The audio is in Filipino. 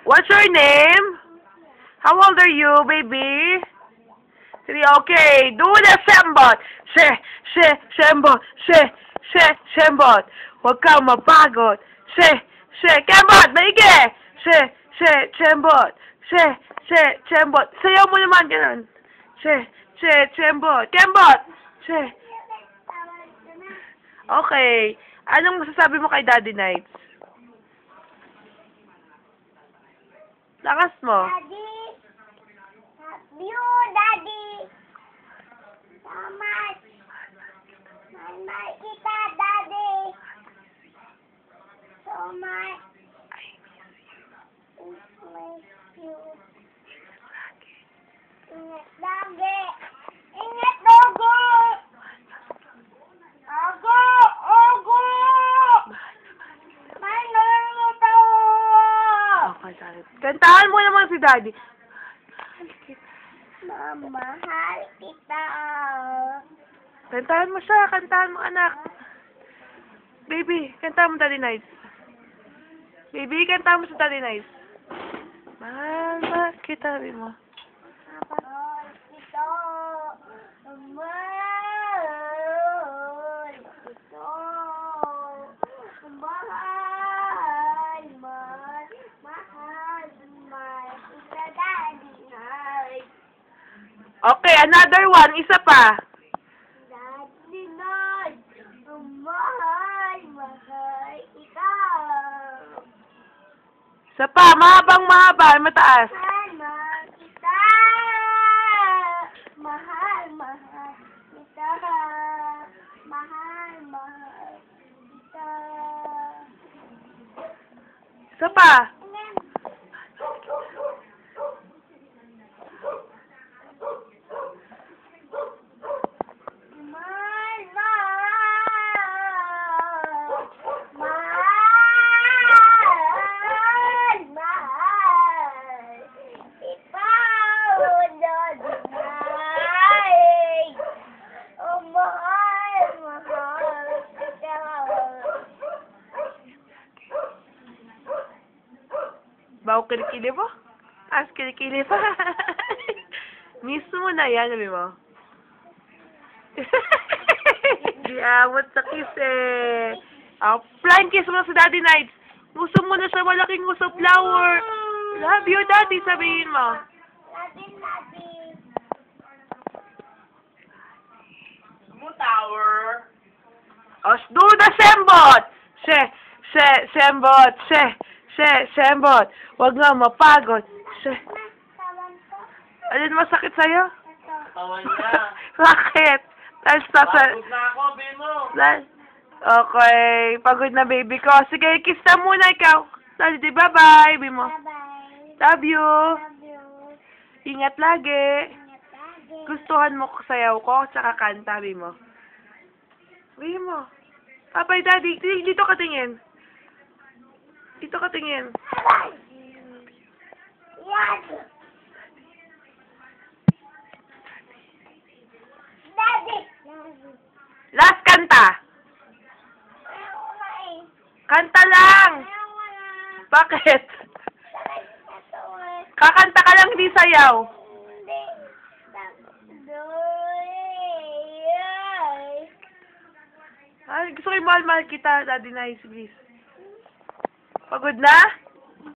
What's your name? How old are you, baby? 3. Okay. Do the sembot. Sembot. Sembot. Huwag kang mapagod. Kembot, maigi. Sembot. Sembot. Sayaw mo naman, ganun. Sembot. Kembot. Okay. Anong masasabi mo kay Daddy Nights? Lakas mo. Daddy, love you, Daddy. So much. Mahal kita, Daddy. So much. I miss you. Ingat lagi. Ingat logo. Ogo. Kantahan mo naman si Daddy. Mahal kita. Kantahan mo siya. Kantahan mo, anak. Baby, kantahan mo Daddy Nights. Baby, kantahan mo sa Daddy Nights. Mahal kita, baby mo. Mahal kita. Okay, another one. Isa pa. Daddy Night, mahal ikaw. Isa pa. Mahaba. Mataas. Mahal kita. Mahal kita. Mahal kita. Isa pa. Bago kilikili mo? Kilikili pa. Miss mo na yan, sabi mo. Di awat sa kiss eh. Flying kiss mo sa Daddy Nights. Gusto mo na sa malaking gusto flower. Love you, Daddy, sabihin mo. Daddy. Tower. Do the sembot. Sembot. Sembot. Huwag nga mapagod. Alin masakit sa'yo? Ito. Bakit? Pagod na ako, Bimo. Okay. Pagod na, baby ko. Sige, kiss na muna ikaw. Daddy, bye-bye, Bimo. Bye-bye. Love you. Love you. Ingat lagi. Ingat lagi. Gustuhan mo sayaw ko, tsaka kanta, Bimo. Bimo. Bye-bye, Daddy. Dito ka tingin. Dito ka tingin. Yan. Daddy. Last kanta. Ayaw na eh. Kanta lang. Ayaw na. Bakit? Ito eh. Kakanta ka lang, di sayaw. Hindi. Ay, gusto ko yung mahal-mahal kita, Daddy Nice, please. Pagod na?